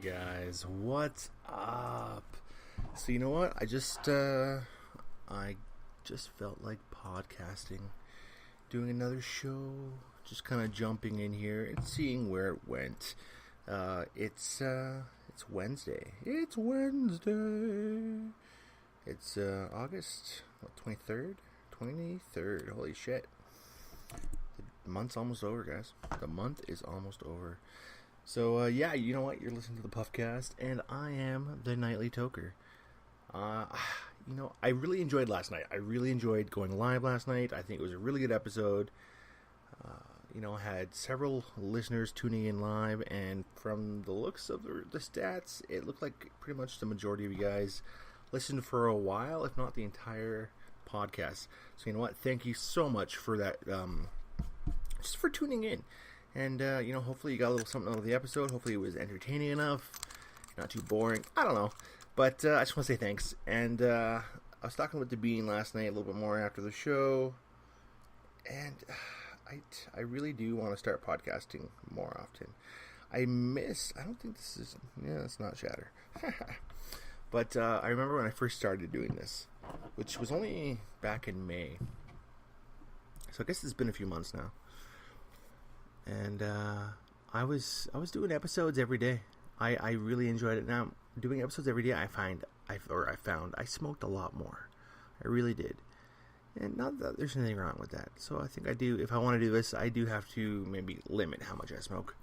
guys, what's up? So you know what? I just felt like podcasting, doing another show, just kind of jumping in here and seeing where it went. It's Wednesday. It's Wednesday. It's August 23rd. Holy shit! The month's almost over, guys. The month is almost over. So, yeah, you know what? You're listening to the Puffcast, and I am the Nightly Toker. I really enjoyed last night. I really enjoyed going live last night. I think it was a really good episode. I had several listeners tuning in live, and from the looks of the stats, it looked like pretty much the majority of you guys listened for a while, if not the entire podcast. So, you know what? Thank you so much for that, just for tuning in. And, hopefully you got a little something out of the episode. Hopefully it was entertaining enough, not too boring. I don't know. But I just want to say thanks. And I was talking with the Bean last night a little bit more after the show. And I really do want to start podcasting more often. It's not Shatter. But I remember when I first started doing this, which was only back in May. So I guess it's been a few months now. And I was doing episodes every day. I really enjoyed it. Now, doing episodes every day, I found I smoked a lot more. I really did. And not that there's anything wrong with that. So I think if I want to do this, I do have to maybe limit how much I smoke.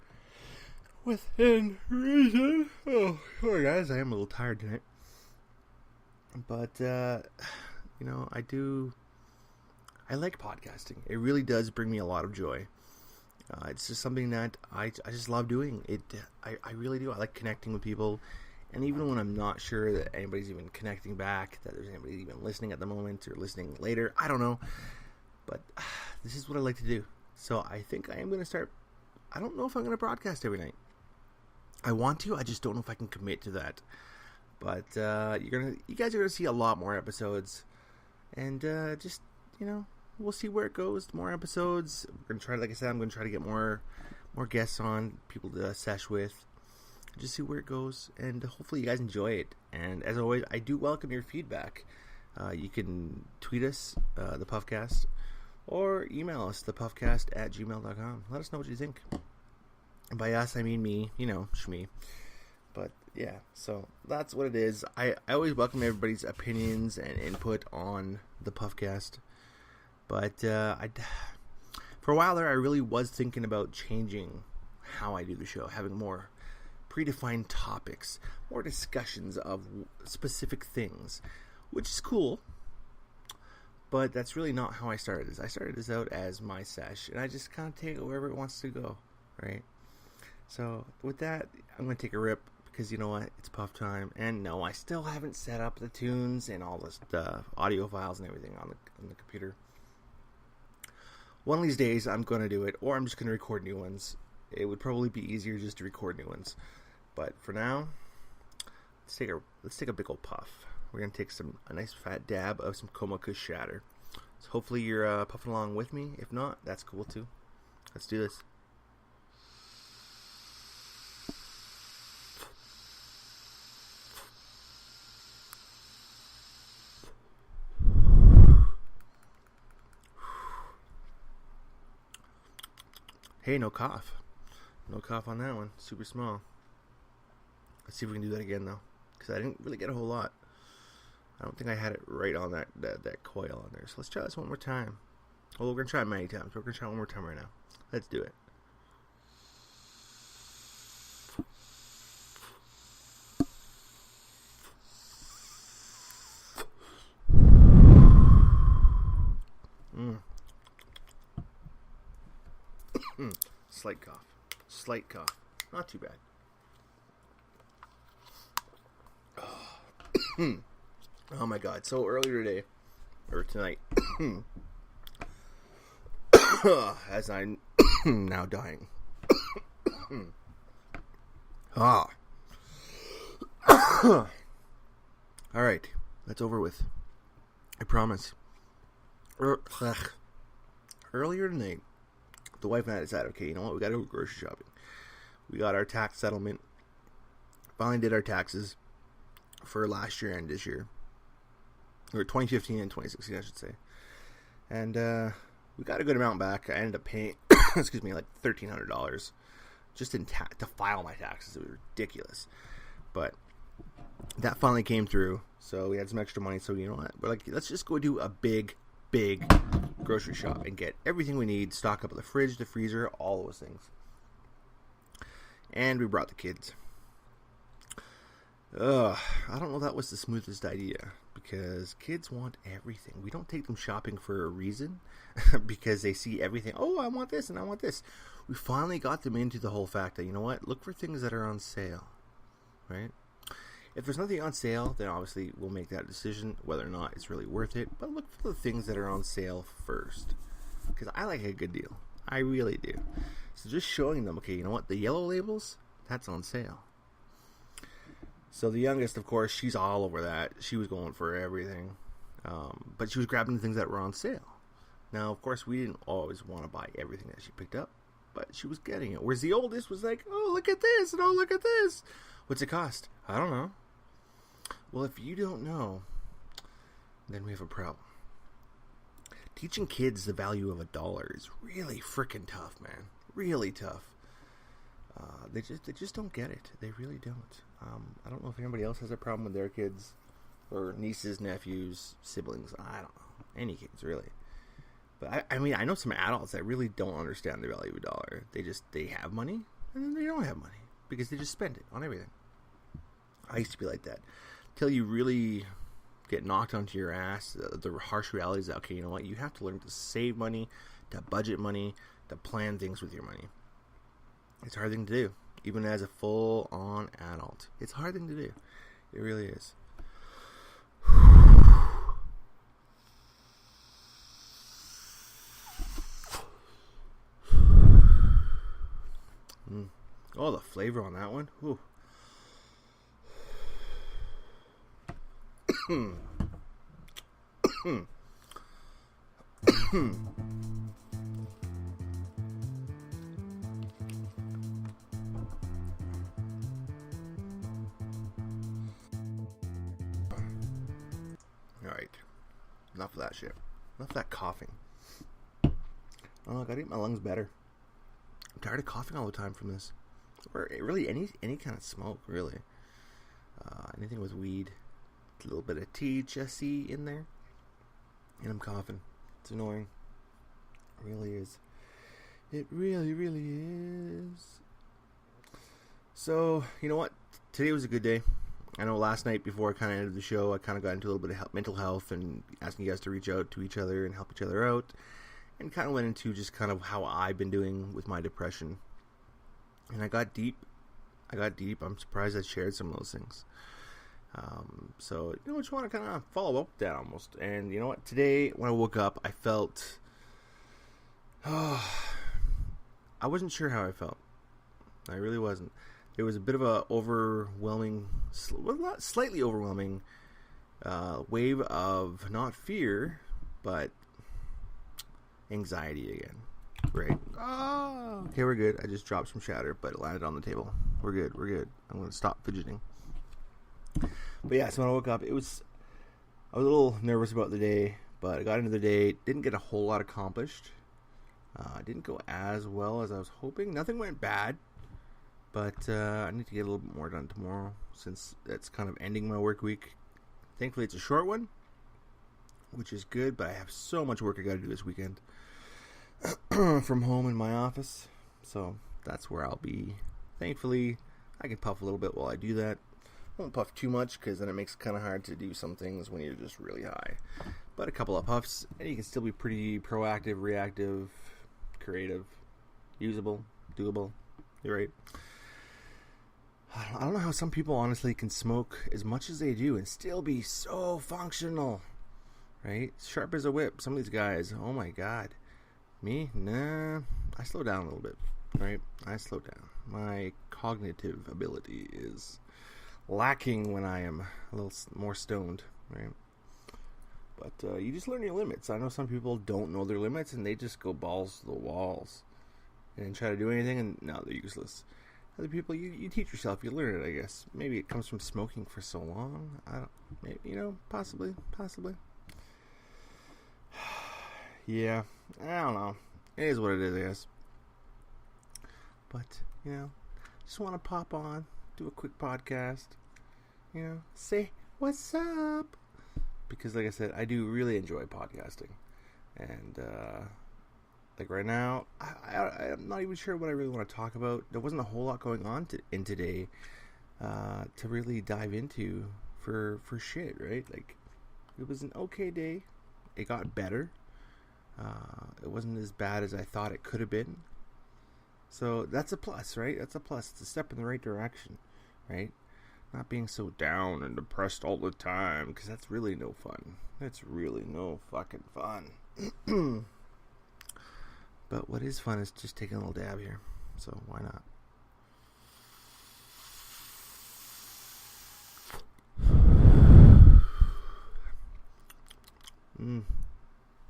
Within reason. Oh, sorry guys, I am a little tired tonight. But, I like podcasting. It really does bring me a lot of joy. It's just something that I just love doing. I really do. I like connecting with people. And even when I'm not sure that anybody's even connecting back, that there's anybody even listening at the moment or listening later, I don't know. But this is what I like to do. So I think I am going to start. I don't know if I'm going to broadcast every night. I want to. I just don't know if I can commit to that. But you guys are going to see a lot more episodes. And we'll see where it goes. More episodes. We're going to try, like I said, I'm going to try to get more guests on, people to sesh with. Just see where it goes. And hopefully you guys enjoy it. And as always, I do welcome your feedback. You can tweet us, the Puffcast, or email us, thepuffcast@gmail.com. Let us know what you think. And by us, I mean me, Shmee. But yeah, so that's what it is. I always welcome everybody's opinions and input on the Puffcast. But for a while there, I really was thinking about changing how I do the show, having more predefined topics, more discussions of specific things, which is cool. But that's really not how I started this. I started this out as my sesh, and I just kind of take it wherever it wants to go, right? So with that, I'm going to take a rip, because you know what? It's Puff time. And no, I still haven't set up the tunes and all the audio files and everything on the computer. One of these days, I'm going to do it, or I'm just going to record new ones. It would probably be easier just to record new ones. But for now, let's take a big old puff. We're going to take a nice fat dab of some Coma Kush Shatter. So hopefully you're puffing along with me. If not, that's cool too. Let's do this. Hey, no cough. No cough on that one. Super small. Let's see if we can do that again, though. Because I didn't really get a whole lot. I don't think I had it right on that coil on there. So let's try this one more time. Well, we're going to try it many times. We're going to try it one more time right now. Let's do it. Slight cough. Not too bad. Oh my god. So earlier today, or tonight, as I'm now dying. Alright. That's over with. I promise. Earlier tonight, the wife and I decided, okay, you know what, we gotta go grocery shopping. We got our tax settlement finally did our taxes for last year and this year. Or 2015 and 2016, I should say. And we got a good amount back. I ended up paying, excuse me, like $1,300 just to file my taxes. It was ridiculous. But that finally came through. So we had some extra money. So you know what? We're like, let's just go do a big grocery shop and get everything we need. Stock up the fridge, the freezer, all those things. And we brought the kids. I don't know if that was the smoothest idea, because kids want everything. We don't take them shopping for a reason, because they see everything. Oh, I want this and I want this. We finally got them into the whole fact that, you know what, look for things that are on sale, right? If there's nothing on sale, then obviously we'll make that decision whether or not it's really worth it. But look for the things that are on sale first, because I like a good deal. I really do. So just showing them, okay, you know what, the yellow labels, that's on sale. So the youngest, of course, she's all over that. She was going for everything. But she was grabbing the things that were on sale. Now, of course, we didn't always want to buy everything that she picked up, but she was getting it. Whereas the oldest was like, oh, look at this, and oh, look at this. What's it cost? I don't know. Well, if you don't know, then we have a problem. Teaching kids the value of $1 is really freaking tough, man. Really tough. They just don't get it. They really don't. I don't know if anybody else has a problem with their kids or nieces, nephews, siblings. I don't know. Any kids, really. But I mean, I know some adults that really don't understand the value of $1. They have money and then they don't have money because they just spend it on everything. I used to be like that. Till you really get knocked onto your ass, the harsh reality is that, okay, you know what? You have to learn to save money, to budget money, to plan things with your money. It's a hard thing to do, even as a full-on adult. It's a hard thing to do. It really is. Oh, the flavor on that one. Whew. Alright. Enough of that shit. Enough of that coughing. Oh, I gotta get my lungs better. I'm tired of coughing all the time from this. Or really any kind of smoke, really. Anything with weed. A little bit of THC in there. And I'm coughing. It's annoying. It really is. It really, really is. So, you know what? Today was a good day. I know last night before I kind of ended the show, I kind of got into a little bit of mental health and asking you guys to reach out to each other and help each other out. And kind of went into just kind of how I've been doing with my depression. And I got deep. I'm surprised I shared some of those things. So, you know, I just want to kind of follow up that almost. And you know what? Today, when I woke up, I felt... I wasn't sure how I felt. I really wasn't. There was a bit of a overwhelming... well, not slightly overwhelming wave of not fear, but anxiety again. Right. Oh, okay, we're good. I just dropped some shatter, but it landed on the table. We're good. I'm going to stop fidgeting. But yeah, so when I woke up, I was a little nervous about the day, but I got into the day, didn't get a whole lot accomplished. Didn't go as well as I was hoping. Nothing went bad, but I need to get a little bit more done tomorrow, since it's kind of ending my work week. Thankfully, it's a short one, which is good, but I have so much work I got to do this weekend from home in my office, so that's where I'll be. Thankfully, I can puff a little bit while I do that. Won't puff too much, because then it makes it kind of hard to do some things when you're just really high. But a couple of puffs, and you can still be pretty proactive, reactive, creative, usable, doable. You're right. I don't know how some people honestly can smoke as much as they do and still be so functional, right? Sharp as a whip. Some of these guys, oh my god. Me? Nah. I slow down a little bit, right? I slow down. My cognitive ability is lacking when I am a little more stoned, right? But you just learn your limits. I know some people don't know their limits and they just go balls to the walls and try to do anything, and no, they're useless. other people, you teach yourself, you learn it, I guess. Maybe it comes from smoking for so long. I don't, maybe, possibly. Yeah, I don't know. It is what it is, I guess. But, just want to pop on, do a quick podcast, say, what's up? Because, like I said, I do really enjoy podcasting. And, like right now, I'm not even sure what I really want to talk about. There wasn't a whole lot going on in today to really dive into for shit, right? Like, it was an okay day. It got better. It wasn't as bad as I thought it could have been. So that's a plus, right? That's a plus. It's a step in the right direction, right? Not being so down and depressed all the time, because that's really no fun. That's really no fucking fun. But what is fun is just taking a little dab here. So why not?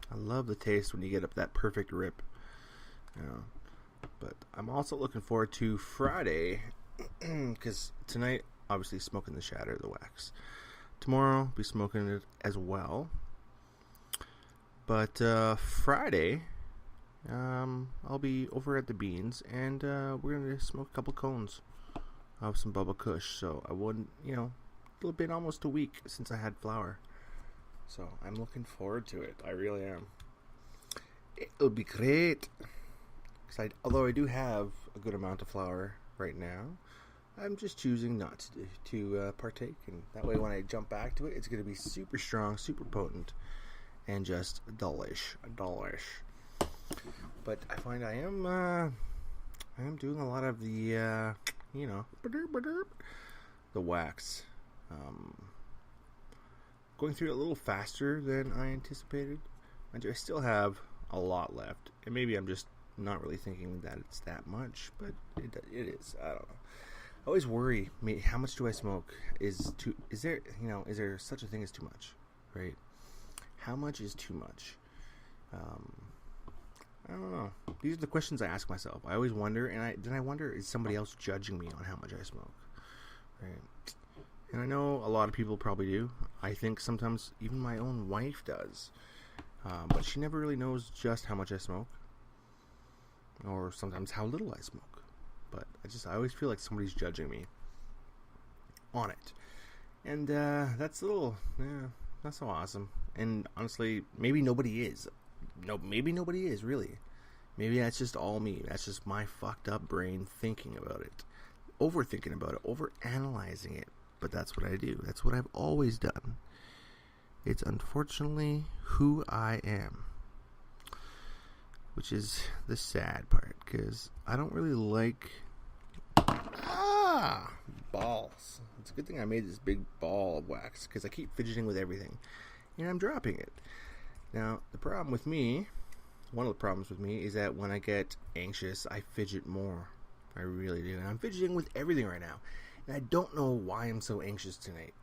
I love the taste when you get up that perfect rip. But I'm also looking forward to Friday, because tonight, obviously, smoking the shatter, the wax. Tomorrow, be smoking it as well. But Friday, I'll be over at the Beans, and we're going to smoke a couple cones of some Bubba Kush. So I wouldn't, a little bit, almost a week since I had flower. So I'm looking forward to it. I really am. It'll be great. Although I do have a good amount of flour right now, I'm just choosing not to partake. And that way when I jump back to it, it's going to be super strong, super potent, and just delish. But I find I am doing a lot of the, the wax. Going through it a little faster than I anticipated. I still have a lot left. And maybe I'm just not really thinking that it's that much, but it is. I don't know. I always worry, how much do I smoke? Is there such a thing as too much, right? How much is too much? I don't know. These are the questions I ask myself. I always wonder, and I wonder, is somebody else judging me on how much I smoke, right? And I know a lot of people probably do. I think sometimes even my own wife does, but she never really knows just how much I smoke, or sometimes how little I smoke. But I always feel like somebody's judging me on it. And that's not so awesome. And honestly, maybe nobody is. No, maybe nobody is, really. Maybe that's just all me. That's just my fucked up brain thinking about it. Overthinking about it. Overanalyzing it. But that's what I do. That's what I've always done. It's unfortunately who I am. Which is the sad part, because I don't really like... balls. It's a good thing I made this big ball of wax, because I keep fidgeting with everything. And I'm dropping it. Now, the problem with me, one of the problems with me, is that when I get anxious, I fidget more. I really do. And I'm fidgeting with everything right now. And I don't know why I'm so anxious tonight.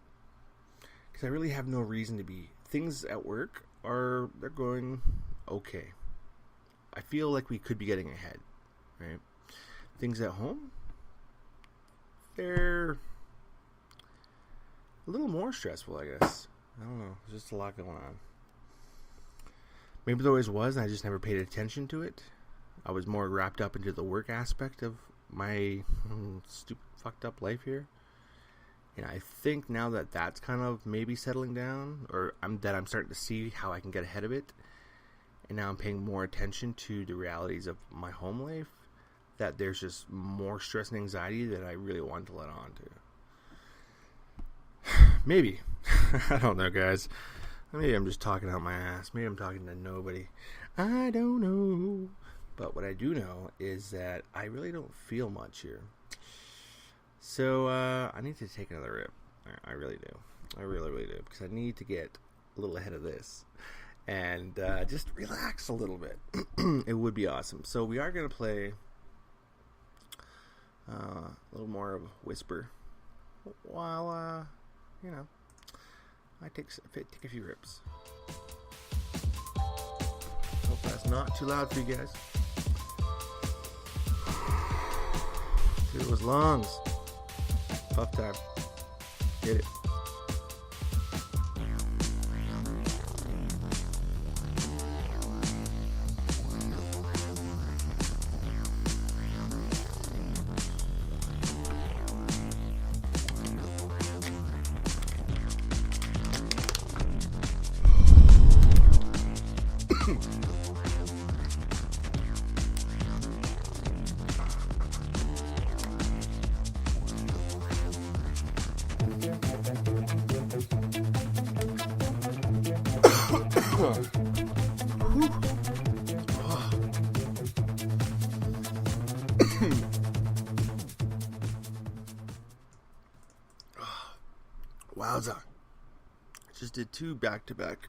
Because I really have no reason to be. Things at work they're going okay. I feel like we could be getting ahead, right? Things at home, they're a little more stressful, I guess. I don't know. There's just a lot going on. Maybe there always was, and I just never paid attention to it. I was more wrapped up into the work aspect of my stupid, fucked up life here. And I think now that that's kind of maybe settling down, or I'm starting to see how I can get ahead of it, and now I'm paying more attention to the realities of my home life, that there's just more stress and anxiety that I really want to let on to. Maybe. I don't know, guys. Maybe I'm just talking out my ass. Maybe I'm talking to nobody. I don't know. But what I do know is that I really don't feel much here. So, I need to take another rip. I really do. I really, really do. Because I need to get a little ahead of this. And just relax a little bit. It would be awesome. So we are going to play a little more of Whisper while, I take a few rips. Hope that's not too loud for you guys. It was lungs. Puff time. Get it. Wowza. Just did 2 back-to-back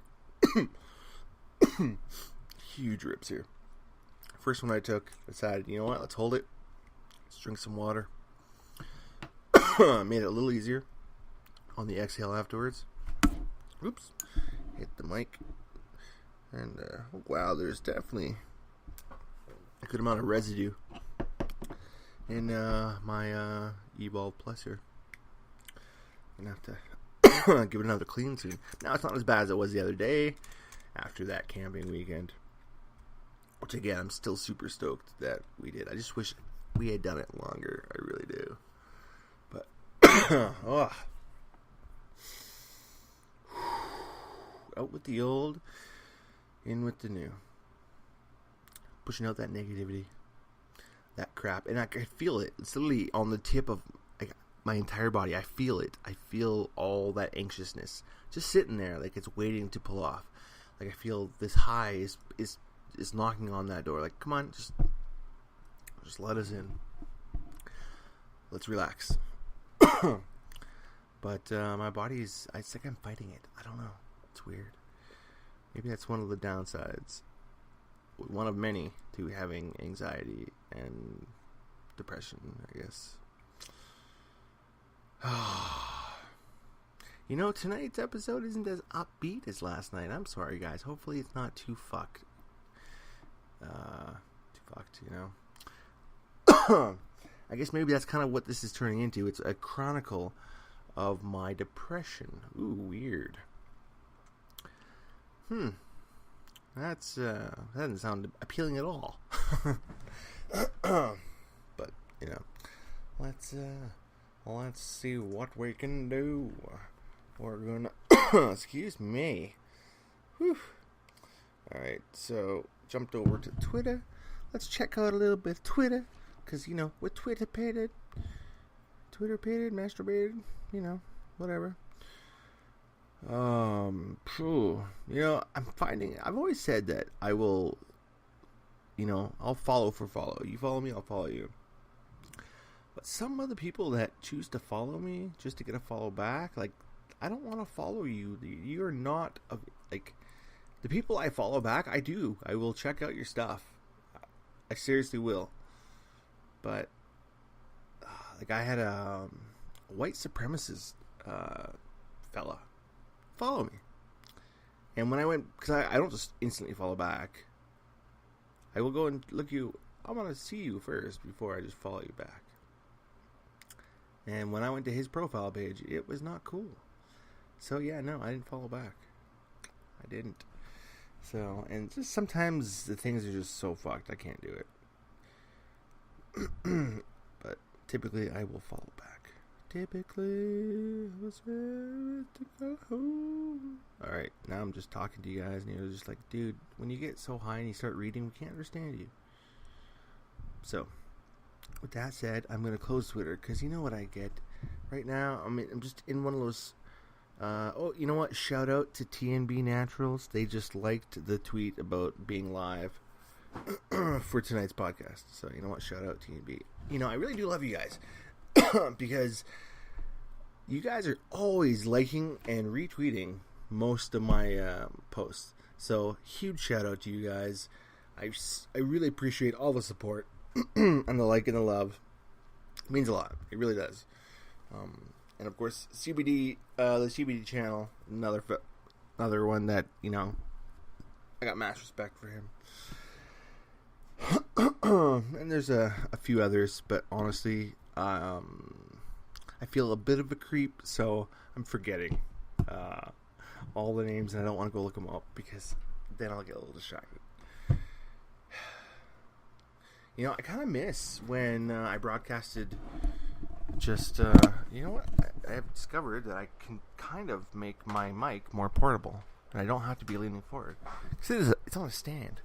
huge rips here. First one I took, decided, you know what, let's hold it. Let's drink some water. Made it a little easier on the exhale afterwards. Oops. Hit the mic. And, wow, there's definitely a good amount of residue in my Evolve Plus here. I'm going to have to give it another clean soon. Now, it's not as bad as it was the other day after that camping weekend. Which, again, I'm still super stoked that we did. I just wish we had done it longer. I really do. But, oh. Out with the old, in with the new. Pushing out that negativity, that crap. And I can feel it. It's literally on the tip of my entire body. I feel it. I feel all that anxiousness just sitting there like it's waiting to pull off. Like I feel this high is knocking on that door. Like, come on, just let us in. Let's relax. But my body's, it's like I'm fighting it. I don't know. It's weird. Maybe that's one of the downsides. One of many to having anxiety and depression, I guess. You know, tonight's episode isn't as upbeat as last night. I'm sorry, guys. Hopefully it's not too fucked. You know. I guess maybe that's kind of what this is turning into. It's a chronicle of my depression. Ooh, weird. That doesn't sound appealing at all. But, you know, let's see what we can do. We're gonna excuse me. Whew. Alright, so jumped over to Twitter. Let's check out a little bit of Twitter, because, you know, we're Twitter-pated, masturbated, you know, whatever. You know, I've always said that I will, you know, I'll follow for follow. You follow me, I'll follow you. But some other people that choose to follow me just to get a follow back, like, I don't want to follow you. You're not, like, the people I follow back, I will check out your stuff. I seriously will. But, like, I had a white supremacist fella follow me. And when I went, because I don't just instantly follow back. I will go and look you, I want to see you first before I just follow you back. And when I went to his profile page, it was not cool. So yeah, no, I didn't follow back. I didn't. So, and just sometimes the things are just so fucked, I can't do it. But typically I will follow back. Typically, I was ready to go home. Alright, now I'm just talking to you guys, and you're just like, dude, when you get so high and you start reading, we can't understand you. So, with that said, I'm going to close Twitter, because you know what I get right now? I mean, I'm just in one of those, you know what? Shout out to TNB Naturals. They just liked the tweet about being live for tonight's podcast. So, you know what? Shout out TNB. You know, I really do love you guys. Because you guys are always liking and retweeting most of my posts. So, huge shout out to you guys. I really appreciate all the support and the like and the love. It means a lot. It really does. And of course, CBD, the CBD channel, another one that, you know, I got mass respect for him. And there's a few others, but honestly, I feel a bit of a creep, so I'm forgetting all the names, and I don't want to go look them up because then I'll get a little distracted. You know, I kind of miss when I broadcasted. Just you know what? I have discovered that I can kind of make my mic more portable, and I don't have to be leaning forward because it's on a stand.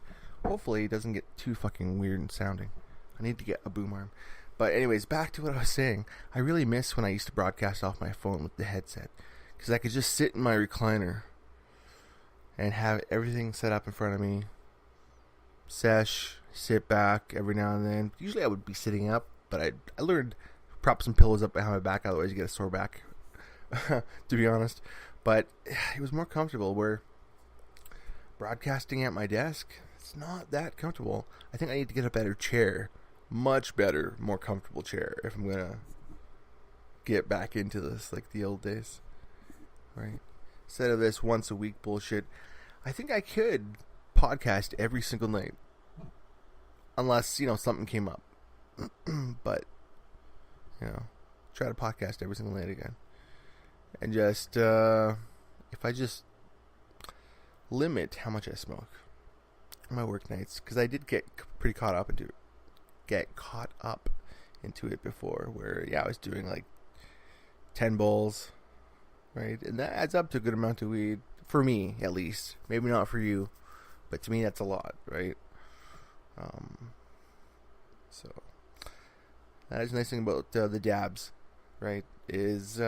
Hopefully, it doesn't get too fucking weird and sounding. I need to get a boom arm. But anyways, back to what I was saying. I really miss when I used to broadcast off my phone with the headset, because I could just sit in my recliner and have everything set up in front of me. Sesh, sit back every now and then. Usually I would be sitting up, but I learned prop some pillows up behind my back, otherwise you get a sore back, to be honest. But it was more comfortable, where broadcasting at my desk, it's not that comfortable. I think I need to get a better chair. Much better, more comfortable chair if I'm going to get back into this like the old days. Right? Instead of this once a week bullshit, I think I could podcast every single night. Unless, you know, something came up. But, you know, try to podcast every single night again. And just, if I just limit how much I smoke on my work nights, because I did get pretty caught up into it before, where, yeah, I was doing like 10 bowls, right? And that adds up to a good amount of weed, for me, at least. Maybe not for you, but to me, that's a lot, right? So that is the nice thing about the dabs, right? Is, you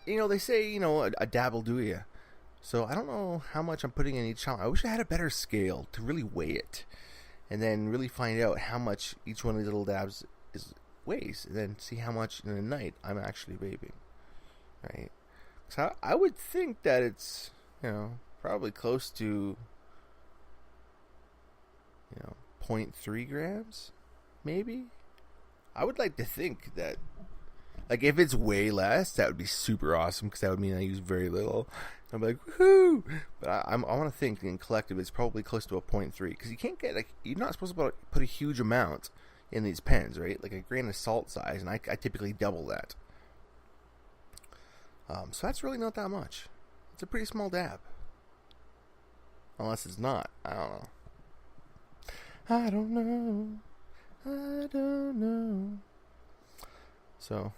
know, they say, you know, a dab will do you. So I don't know how much I'm putting in each time. I wish I had a better scale to really weigh it, and then really find out how much each one of these little dabs weighs, and then see how much in a night I'm actually vaping, right? So I would think that it's, you know, probably close to, you know, 0.3 grams, maybe. I would like to think that, like, if it's way less, that would be super awesome, because that would mean I use very little. I'm like, woohoo! But I want to think in collective it's probably close to a 0.3, because you can't get, like, you're not supposed to put a huge amount in these pens, right? Like a grain of salt size, and I typically double that. So that's really not that much. It's a pretty small dab. Unless it's not. I don't know. I don't know. So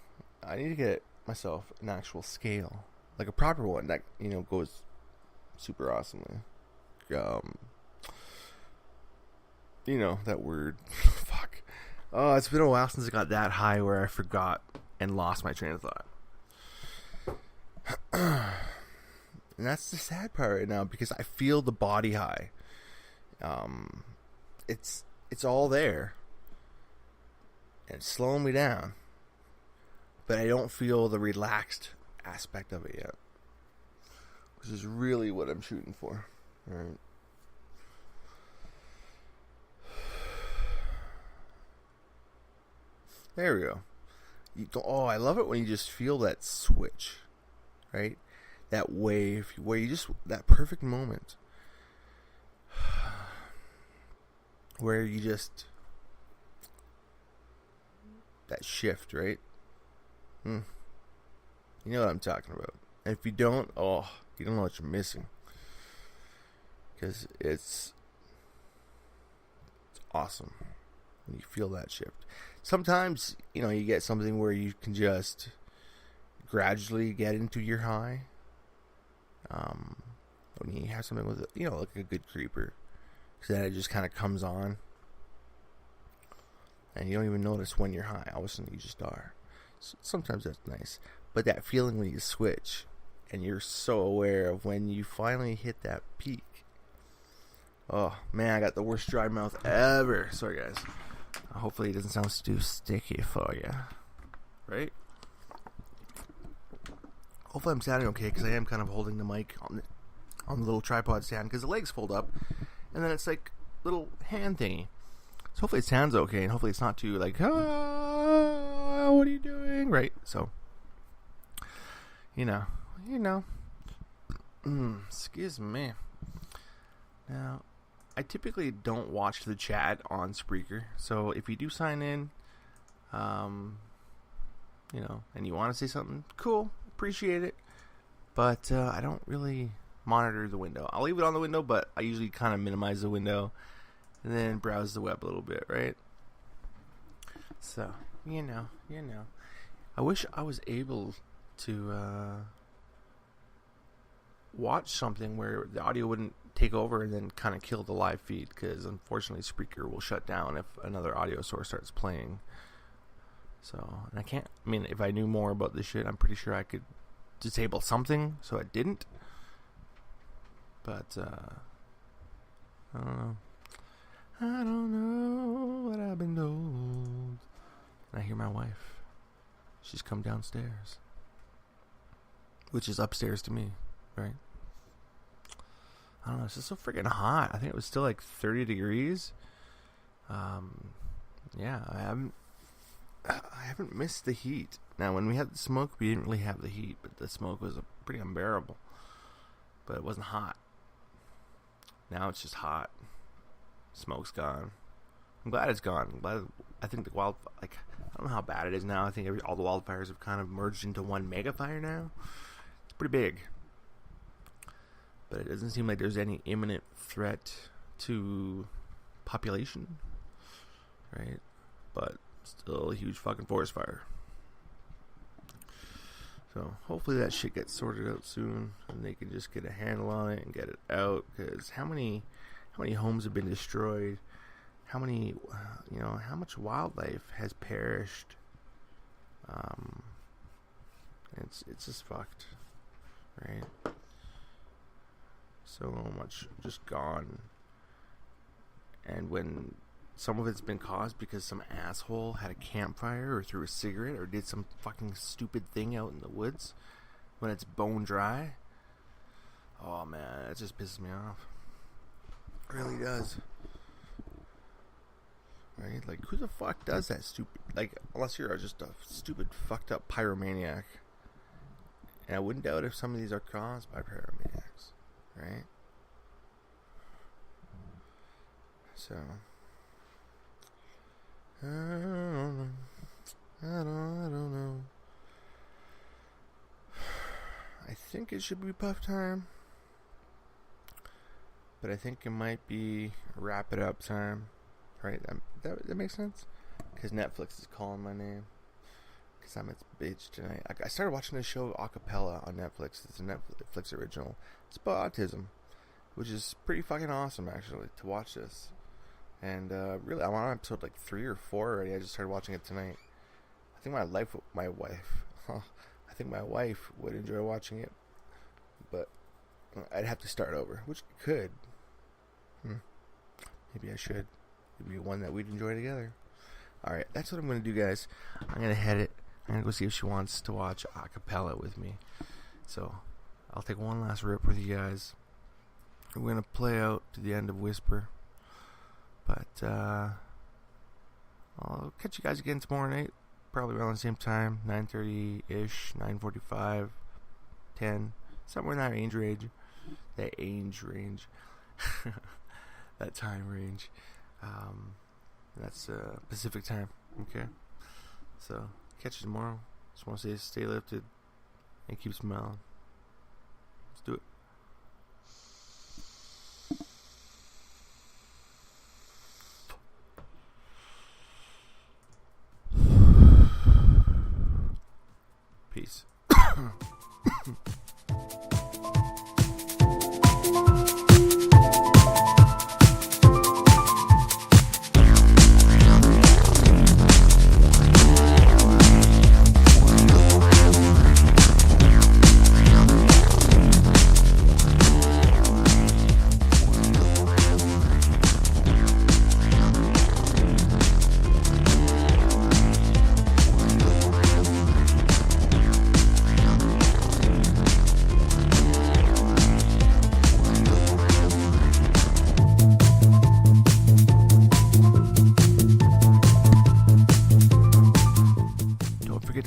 I need to get myself an actual scale, like a proper one that, you know, goes super awesomely. You know that word. Fuck. Oh, it's been a while since I got that high where I forgot and lost my train of thought. And that's the sad part right now, because I feel the body high. It's all there, and it's slowing me down, but I don't feel the relaxed aspect of it yet, which is really what I'm shooting for. All right. There we go. I love it when you just feel that switch, right? That wave, where you just, that perfect moment where you just, that shift, right? You know what I'm talking about. And if you don't, you don't know what you're missing, because it's awesome when you feel that shift. Sometimes, you know, you get something where you can just gradually get into your high. When you have something with, you know, like a good creeper, so that it just kind of comes on, and you don't even notice when you're high. All of a sudden, you just are. So sometimes that's nice, but that feeling when you switch, and you're so aware of when you finally hit that peak. Oh man, I got the worst dry mouth ever. Sorry, guys. Hopefully, it doesn't sound too sticky for you, right? Hopefully I'm sounding okay, because I am kind of holding the mic on the little tripod stand, because the legs fold up, and then it's like little hand thingy. So hopefully it sounds okay, and hopefully it's not too like, what are you doing? Right? So, you know. Excuse me. Now, I typically don't watch the chat on Spreaker. So if you do sign in, you know, and you want to say something, cool, appreciate it. But I don't really monitor the window. I'll leave it on the window, but I usually kind of minimize the window and then browse the web a little bit, right? So, you know. I wish I was able to watch something where the audio wouldn't take over and then kind of kill the live feed, because unfortunately Spreaker will shut down if another audio source starts playing. So, and I mean, if I knew more about this shit, I'm pretty sure I could disable something, so I didn't. But, I don't know what I've been told. And I hear my wife. She's come downstairs. Which is upstairs to me, right? I don't know, it's just so freaking hot. I think it was still like 30 degrees. Yeah, I haven't missed the heat. Now, when we had the smoke, we didn't really have the heat, but the smoke was pretty unbearable. But it wasn't hot. Now it's just hot. Smoke's gone. I'm glad it's gone. I think I don't know how bad it is now. I think all the wildfires have kind of merged into one mega fire now. It's pretty big. But it doesn't seem like there's any imminent threat to population. Right? But still a huge fucking forest fire. So hopefully that shit gets sorted out soon and they can just get a handle on it and get it out. Because how many homes have been destroyed? How many, how much wildlife has perished? It's just fucked, right? So much just gone. And when some of it's been caused because some asshole had a campfire or threw a cigarette or did some fucking stupid thing out in the woods when it's bone dry. Oh man, that just pisses me off. It really does. Right? Like, who the fuck does that stupid... Like, unless you're just a stupid, fucked up pyromaniac. And I wouldn't doubt if some of these are caused by pyromaniacs. Right? So... I don't know. I think it should be puff time. But I think it might be wrap it up time. Right? That makes sense? Because Netflix is calling my name. Because I'm its bitch tonight. I started watching this show Acapella on Netflix. It's a Netflix original. It's about autism. Which is pretty fucking awesome, actually, to watch this. And really, I'm on episode like 3 or 4 already. I just started watching it tonight. I think my wife would enjoy watching it. But I'd have to start over, which I could. Maybe I should. It'd be one that we'd enjoy together. Alright, that's what I'm going to do, guys. I'm going to head it. I'm going to go see if she wants to watch Acapella with me. So, I'll take one last rip with you guys. We're going to play out to the end of Whisper. But, I'll catch you guys again tomorrow night. Probably around the same time. 9:30-ish, 9:45, 10. Somewhere in that age range. That time range. That's Pacific time. Okay. So, catch you tomorrow. Just want to say stay lifted and keep smiling. Let's do it. Peace.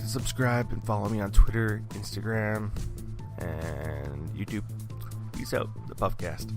Subscribe and follow me on Twitter, Instagram, and YouTube. Peace out, the Puffcast.